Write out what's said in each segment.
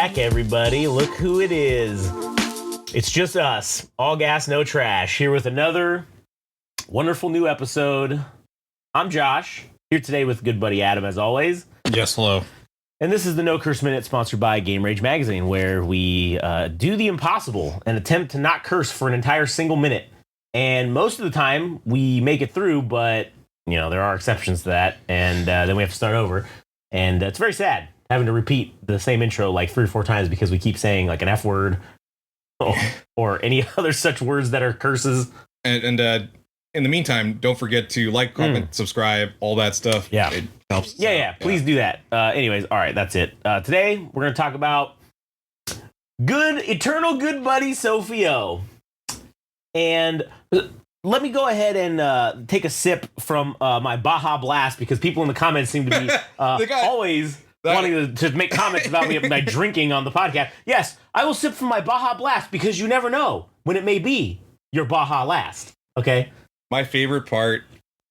back, everybody. Look who it is. It's just us. All gas, no trash. Here with another wonderful new episode. I'm Josh, here today with good buddy Adam, as always. Yes, hello. And this is the No Curse Minute, sponsored by Game Rage Magazine, where we do the impossible and attempt to not curse for an entire single minute. And most of the time, we make it through, but, you know, there are exceptions to that. And then we have to start over. And it's very sad having to repeat the same intro like 3 or 4 times because we keep saying like an F word or any other such words that are curses. And in the meantime, don't forget to like, comment, subscribe, all that stuff. Yeah. It helps. Yeah. Please do that. Anyways, all right, that's it. Today, we're going to talk about eternal good buddy Sofi O. And let me go ahead and take a sip from my Baja Blast, because people in the comments seem to be always wanting to make comments about me my drinking on the podcast. Yes, I will sip from my Baja Blast because you never know when it may be your Baja last. Okay? My favorite part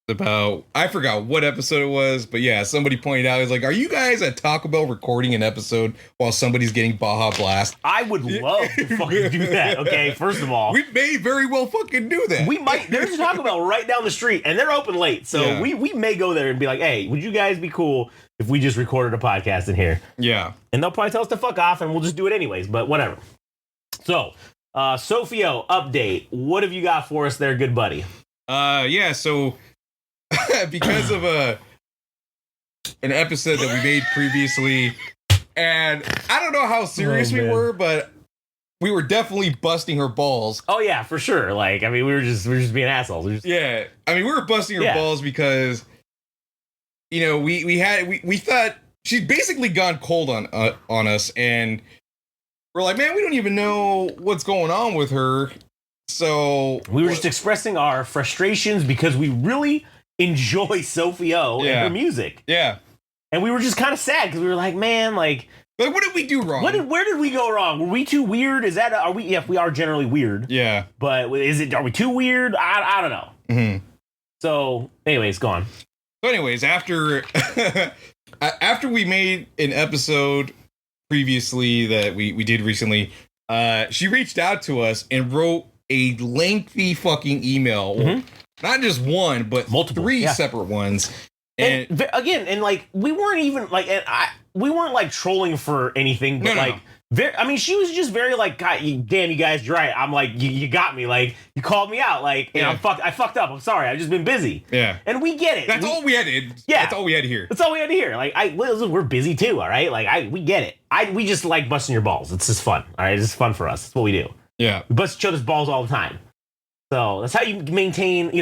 about, I forgot what episode it was, but yeah, somebody pointed out, it's like, are you guys at Taco Bell recording an episode while somebody's getting Baja Blast? I would love to fucking do that, okay? First of all, we may very well fucking do that. We might. There's a Taco Bell right down the street, and they're open late, so Yeah. we may go there and be like, hey, would you guys be cool if we just recorded a podcast in here? Yeah. And they'll probably tell us to fuck off, and we'll just do it anyways, but whatever. So, Sofi O, update. What have you got for us there, good buddy? Yeah, so because of an episode that we made previously, and I don't know how serious we were, but we were definitely busting her balls. Oh yeah, for sure. Like, I mean, we were just being assholes. Yeah, I mean, we were busting her balls because, you know, we thought she's basically gone cold on us, and we're like, man, we don't even know what's going on with her. So we were just expressing our frustrations because we really enjoy Sofi O and her music. Yeah. And we were just kind of sad because we were like, man, like what did we do wrong? Where did we go wrong? Were we too weird? Are we? Yeah, we are generally weird. Yeah. But are we too weird? I don't know. Mm-hmm. So, anyways, go on. So, anyways, after we made an episode previously that we did recently, she reached out to us and wrote a lengthy fucking email. Mm-hmm. Not just one, but multiple, 3 separate ones. And again, like we weren't even like, we weren't like trolling for anything, but I mean, she was just very like, God, damn, you guys, you're right. I'm like, you got me. Like, you called me out. Like, and I fucked up. I'm sorry. I've just been busy. Yeah. And we get it. That's all we had to. Yeah. That's all we had to hear. That's all we had to hear. Like, listen, we're busy too. All right. Like, we get it. We just like busting your balls. It's just fun. All right. It's just fun for us. That's what we do. Yeah. We bust each other's balls all the time. So that's how you maintain,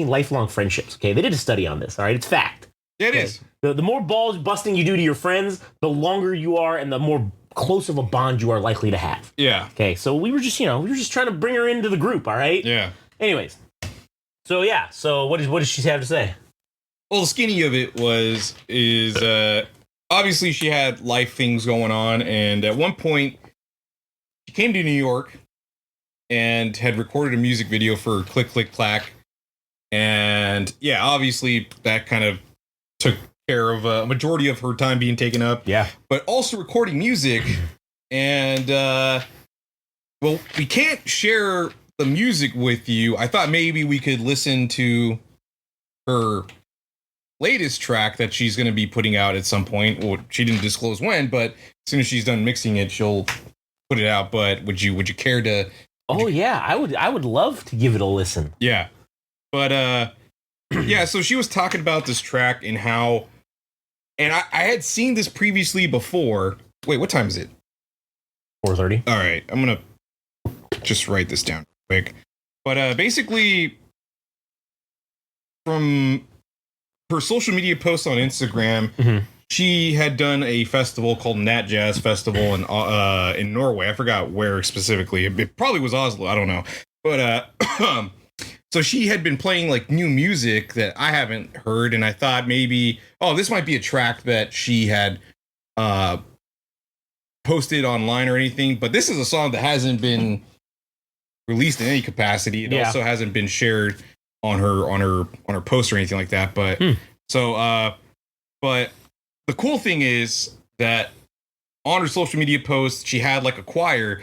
lifelong friendships. Okay. They did a study on this. All right. It's fact. Yeah, it is. The more balls busting you do to your friends, the longer you are and the more close of a bond you are likely to have. Yeah. Okay. So we were just trying to bring her into the group. All right. Yeah. Anyways. So yeah. So what does she have to say? Well, the skinny of it is obviously she had life things going on, and at one point she came to New York and had recorded a music video for Click Click Clack, and yeah, obviously that kind of took care of a majority of her time being taken up. Yeah, but also recording music, and well, we can't share the music with you. I thought maybe we could listen to her latest track that she's going to be putting out at some point. Well, she didn't disclose when, but as soon as she's done mixing it, she'll put it out. But would you care to? Yeah, I would love to give it a listen. Yeah, but yeah. So she was talking about this track and how, and I had seen this previously before. Wait, what time is it? 4:30. All right, I'm gonna just write this down quick. But basically, from her social media posts on Instagram, she had done a festival called Nat Jazz Festival in Norway. I forgot where specifically. It probably was Oslo. I don't know. But so she had been playing like new music that I haven't heard, and I thought maybe, this might be a track that she had posted online or anything. But this is a song that hasn't been released in any capacity. It also hasn't been shared on her post or anything like that. But but the cool thing is that on her social media post, she had like a choir,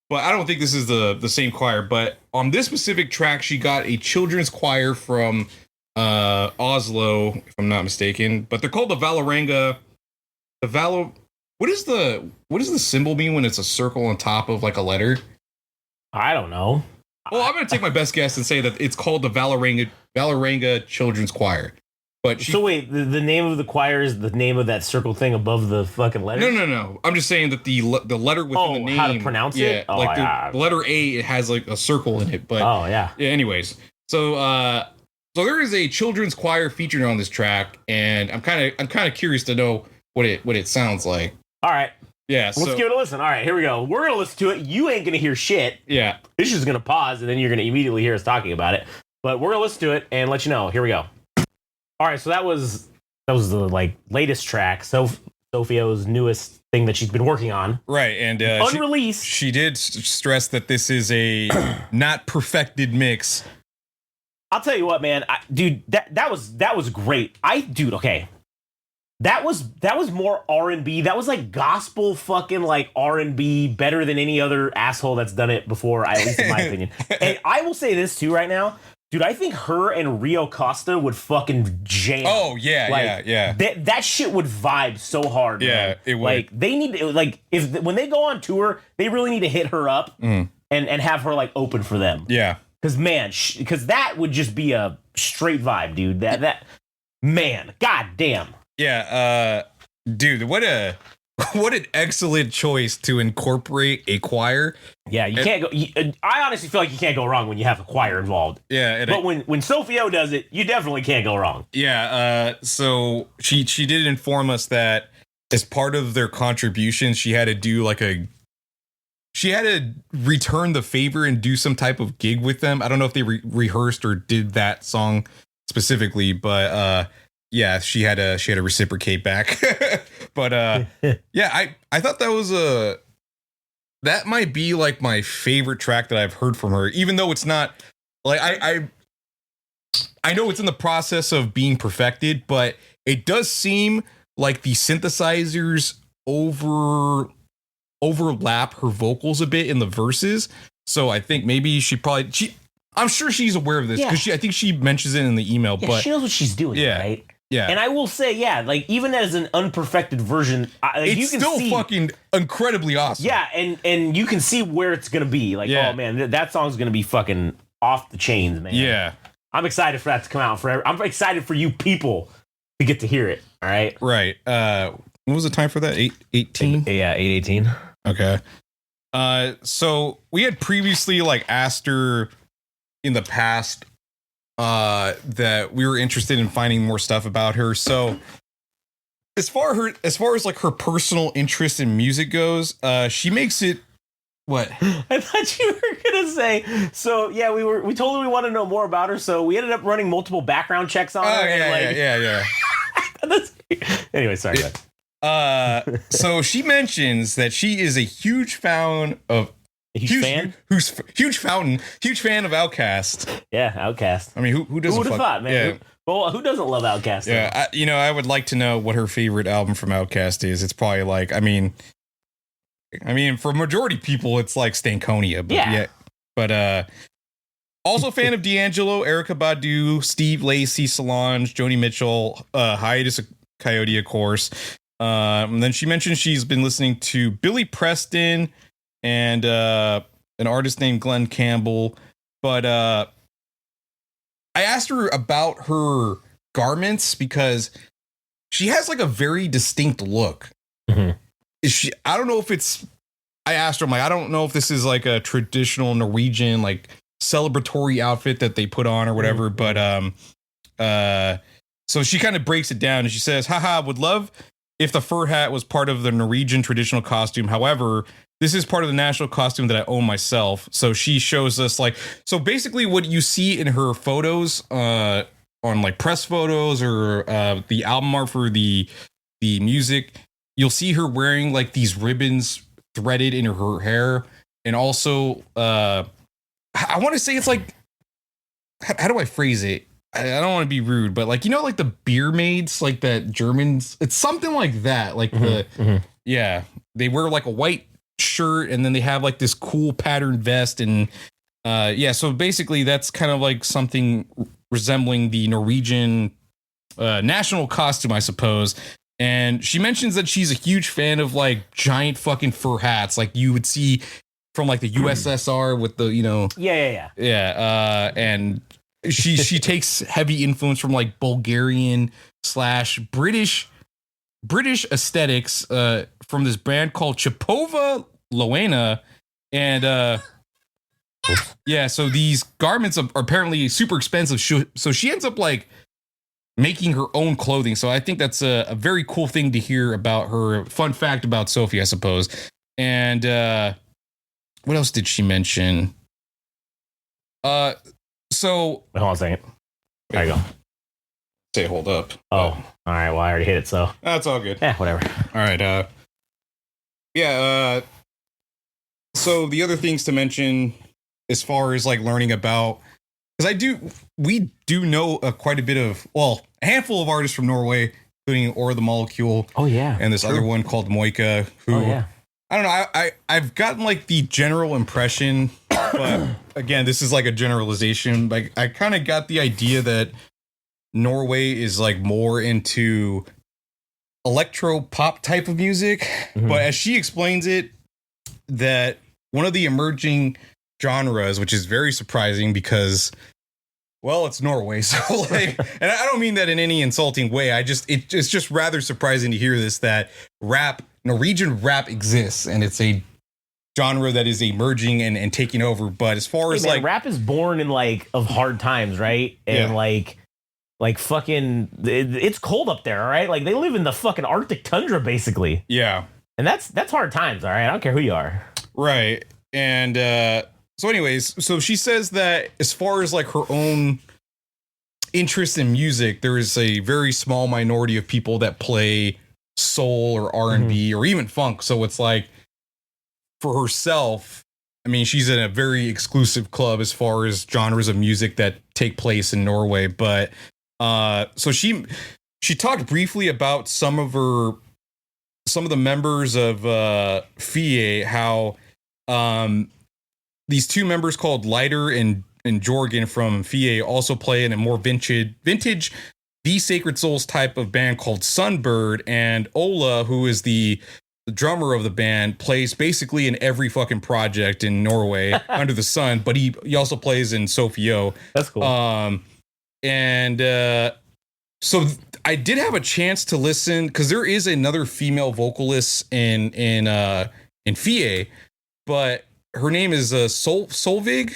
but I don't think this is the same choir. But on this specific track, she got a children's choir from Oslo, if I'm not mistaken. But they're called the Valoranga. What does the symbol mean when it's a circle on top of like a letter? I don't know. Well, I'm gonna take my best guess and say that it's called the Valoranga Children's Choir. But So wait, the name of the choir is the name of that circle thing above the fucking letter? No. I'm just saying that the letter within the name. How to pronounce it? Yeah, like the letter A, it has like a circle in it. But yeah. Anyways, so there is a children's choir featured on this track, and I'm kind of curious to know what it sounds like. All right. Yeah. Let's give it a listen. All right, here we go. We're gonna listen to it. You ain't gonna hear shit. Yeah. This is gonna pause, and then you're gonna immediately hear us talking about it. But we're gonna listen to it and let you know. Here we go. All right, so that was the like latest track, Sofi O's newest thing that she's been working on. Right, and unreleased. She did stress that this is a not perfected mix. I'll tell you what, man, dude, that was great. Okay, that was more R&B. That was like gospel fucking like R&B, better than any other asshole that's done it before, at least in my opinion. And I will say this too right now. Dude, I think her and Rio Costa would fucking jam. Oh, yeah, yeah. That shit would vibe so hard. Yeah, man. it would. Like, they need to, like, when they go on tour, they really need to hit her up and have her, like, open for them. Yeah. Because, man, because that would just be a straight vibe, dude. Man, goddamn. Yeah, dude, what an excellent choice to incorporate a choir. Yeah, you can't go. I honestly feel like you can't go wrong when you have a choir involved. Yeah, but when Sofi O does it, you definitely can't go wrong. Yeah, so she did inform us that as part of their contributions, she had to do she had to return the favor and do some type of gig with them. I don't know if they rehearsed or did that song specifically, but yeah, she had to reciprocate back. But yeah, I thought that might be like my favorite track that I've heard from her, even though it's not like I know it's in the process of being perfected, but it does seem like the synthesizers overlap her vocals a bit in the verses. So I think maybe I'm sure she's aware of this because I think she mentions it in the email. Yeah, but she knows what she's doing, right? Yeah. And I will say, like, even as an unperfected version, it's you can still see, fucking incredibly awesome. Yeah, and you can see where it's going to be. Like, oh, man, that song's going to be fucking off the chains, man. Yeah. I'm excited for that to come out forever. I'm excited for you people to get to hear it, all right? Right. What was the time for that? 8:18? Yeah, 8:18. Okay. So we had previously, like, asked her in the past that we were interested in finding more stuff about her. So as far as like her personal interest in music goes, she makes it what? I thought you were gonna say. So yeah, we told her we want to know more about her. So we ended up running multiple background checks on her. Yeah. Anyway, sorry. So she mentions that she is a huge fan of. Huge fan of Outkast. Yeah, Outkast. I mean, who doesn't? Who would have thought, man? Yeah. Who doesn't love Outkast? Yeah, I would like to know what her favorite album from Outkast is. It's probably like, I mean, for majority people, it's like Stankonia. But also a fan of D'Angelo, Erykah Badu, Steve Lacy, Solange, Joni Mitchell, Hiatus Coyote, of course. And then she mentioned she's been listening to Billy Preston and an artist named Glenn Campbell. But I asked her about her garments because she has like a very distinct look. Mm-hmm. I don't know if it's, I asked her, I'm like, I don't know if this is like a traditional Norwegian, like celebratory outfit that they put on or whatever. Mm-hmm. But so she kind of breaks it down and she says, haha, would love if the fur hat was part of the Norwegian traditional costume. However, this is part of the national costume that I own myself. So she shows us like, so basically what you see in her photos, on like press photos or the album art for the music, you'll see her wearing like these ribbons threaded in her hair. And also, I want to say it's like, how do I phrase it? I don't want to be rude, but like, like the beer maids, like that Germans, it's something like that. Like yeah. they wear like a white shirt, and then they have like this cool patterned vest, and so basically that's kind of like something resembling the Norwegian national costume, I suppose. And she mentions that she's a huge fan of like giant fucking fur hats, like you would see from like the USSR with the, and she takes heavy influence from like Bulgarian / British aesthetics from this band called Chipova Loena. And so these garments are apparently super expensive. So she ends up like making her own clothing. So I think that's a very cool thing to hear about her. Fun fact about Sophie, I suppose. And what else did she mention? So wait, hold on a second. There you go. Say hold up. Oh, all right. Well, I already hit it, so that's all good. Yeah, whatever. All right. So the other things to mention as far as like learning about, because we do know quite a bit of, well, a handful of artists from Norway, including Or the Molecule. Oh yeah. And this other one called Moika, who I don't know. I've gotten like the general impression, but again, this is like a generalization. Like I kind of got the idea that Norway is like more into electro pop type of music. Mm-hmm. But as she explains it, that one of the emerging genres, which is very surprising because, well, it's Norway. So like, and I don't mean that in any insulting way. It's just rather surprising to hear this, that Norwegian rap exists, and it's a genre that is emerging and taking over. But as far as like rap is born in like of hard times, right? And like fucking, it's cold up there, all right? Like they live in the fucking Arctic tundra, basically. Yeah. And that's hard times, all right? I don't care who you are. Right. And so anyways, so she says that as far as like her own interest in music, there is a very small minority of people that play soul or R&B or even funk. So it's like, for herself, I mean, she's in a very exclusive club as far as genres of music that take place in Norway. But so she talked briefly about some of the members of FIE, how these two members called Lighter and Jorgen from FIE also play in a more vintage The Sacred Souls type of band called Sunbird. And Ola, who is the drummer of the band, plays basically in every fucking project in Norway under the sun, but he also plays in Sofi O. That's cool. So I did have a chance to listen, because there is another female vocalist in FIE, but her name is Solvig.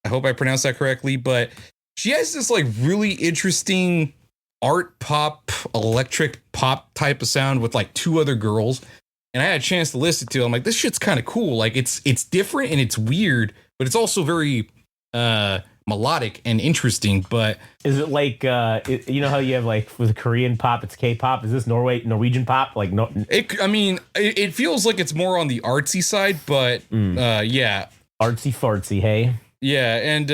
I hope I pronounced that correctly, but she has this like really interesting art pop, electric pop type of sound with like two other girls. And I had a chance to listen to it. I'm like, this shit's kind of cool. Like it's different and it's weird, but it's also very melodic and interesting. But is it like you know how you have like with Korean pop, it's K-pop? Is this Norwegian pop? Like no, it feels like it's more on the artsy side, but yeah, artsy fartsy, hey. Yeah, and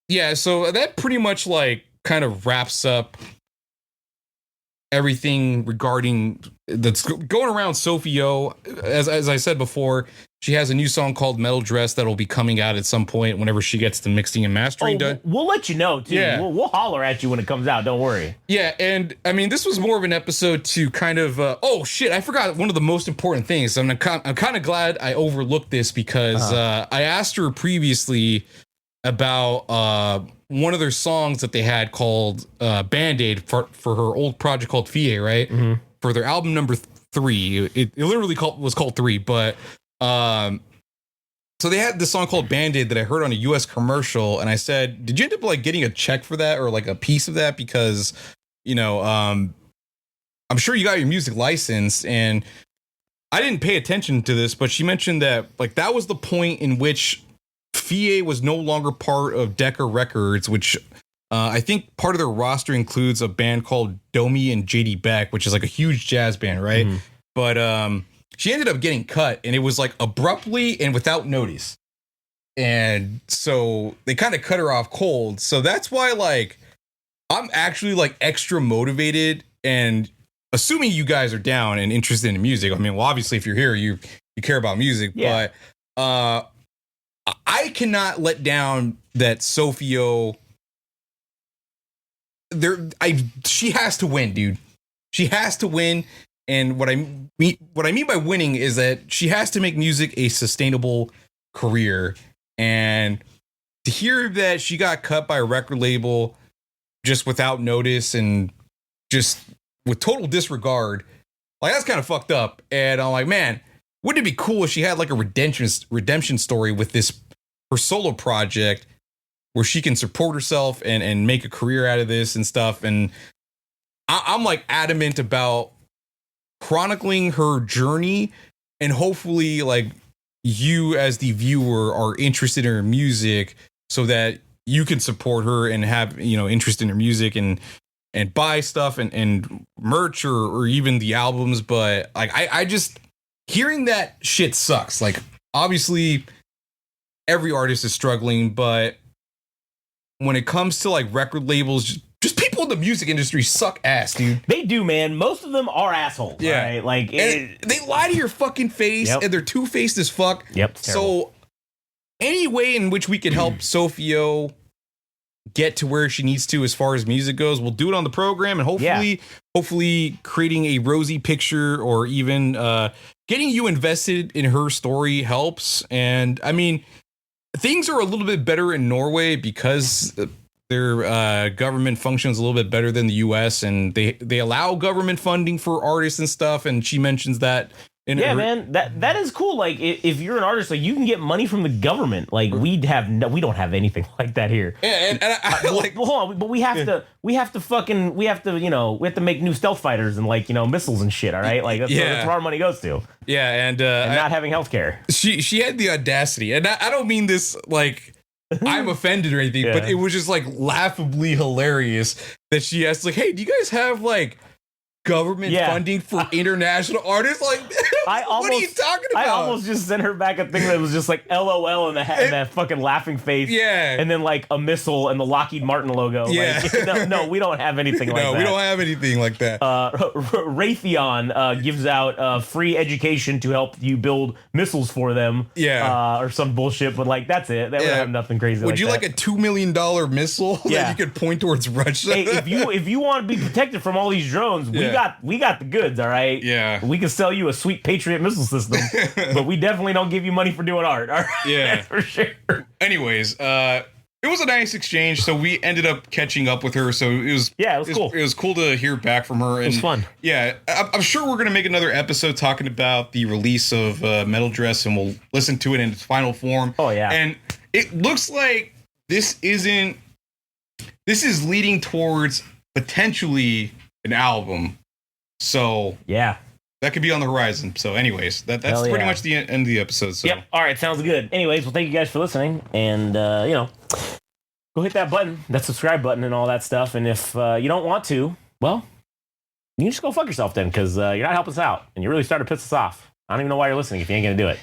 yeah, so that pretty much like kind of wraps up everything regarding that's going around Sofi O. As I said before, she has a new song called Metal Dress that'll be coming out at some point whenever she gets the mixing and mastering done. We'll let you know too. Yeah. We'll holler at you when it comes out. Don't worry. Yeah, and I mean, this was more of an episode to kind of oh shit, I forgot one of the most important things. I'm kind of glad I overlooked this, because I asked her previously about one of their songs that they had called Band-Aid for her old project called FIE, right? Mm-hmm. For their album number 3. It literally was called 3, but so they had this song called Band-Aid that I heard on a US commercial, and I said, did you end up like getting a check for that or like a piece of that? Because, you know, I'm sure you got your music license, and I didn't pay attention to this, but she mentioned that like that was the point in which FIE was no longer part of Decca Records, which I think part of their roster includes a band called Domi and JD Beck, which is like a huge jazz band, right? Mm-hmm. But she ended up getting cut, and it was like abruptly and without notice. And so they kind of cut her off cold. So that's why like I'm actually like extra motivated and assuming you guys are down and interested in music. I mean, well, obviously, if you're here, you care about music. Yeah. But I cannot let down that Sofi O. She has to win, dude. She has to win. And what I mean by winning is that she has to make music a sustainable career. And to hear that she got cut by a record label just without notice and just with total disregard, like, that's kind of fucked up. And I'm like, man, wouldn't it be cool if she had like a redemption story with this, her solo project, where she can support herself and make a career out of this and stuff. And I'm like adamant about chronicling her journey, and hopefully like you as the viewer are interested in her music so that you can support her and have, you know, interest in her music and buy stuff and merch or even the albums. But like, I just, hearing that shit sucks. Like, obviously every artist is struggling, but when it comes to like record labels, just people in the music industry suck ass, dude. They do, man. Most of them are assholes. Yeah. Right? Like, they lie to your fucking face, and they're two-faced as fuck. Yep. So any way in which we can help Sofi O get to where she needs to as far as music goes, we'll do it on the program, and hopefully creating a rosy picture or even getting you invested in her story helps. And I mean, things are a little bit better in Norway because their government functions a little bit better than the US, and they allow government funding for artists and stuff. And she mentions that. Man, that is cool. Like, if you're an artist, like, you can get money from the government. Like, we don't have anything like that here. And I like, well, hold on, but we have to make new stealth fighters and, like, you know, missiles and shit. All right, like, that's where our money goes to. Yeah, and not having healthcare. She had the audacity, and I don't mean this like I'm offended or anything, but it was just like laughably hilarious that she asked, like, hey, do you guys have like government funding for international artists? Like, what are you talking about? I almost just sent her back a thing that was just like LOL and that fucking laughing face. Yeah. And then like a missile and the Lockheed Martin logo. Yeah. Like, no, we don't have anything like that. No, we don't have anything like that. Raytheon gives out free education to help you build missiles for them. Yeah. Or some bullshit, but like, that's it. They would have nothing crazy Would you like a $2 million missile that you could point towards Russia? Hey, if you want to be protected from all these drones, we got the goods, all right? Yeah. We can sell you a sweet Patriot missile system, but we definitely don't give you money for doing art. All right? Yeah. That's for sure. Anyways, it was a nice exchange, so we ended up catching up with her, so it was cool. It was cool to hear back from her. And, it was fun. Yeah, I'm sure we're going to make another episode talking about the release of Metal Dress, and we'll listen to it in its final form. Oh, yeah. And it looks like this is leading towards potentially an album. So yeah, that could be on the horizon. So anyways, that's pretty much the end of the episode. So. Yep. All right. Sounds good. Anyways, well, thank you guys for listening, and go hit that button, that subscribe button and all that stuff. And if you don't want to, well, you can just go fuck yourself then, because you're not helping us out, and you really started to piss us off. I don't even know why you're listening if you ain't going to do it.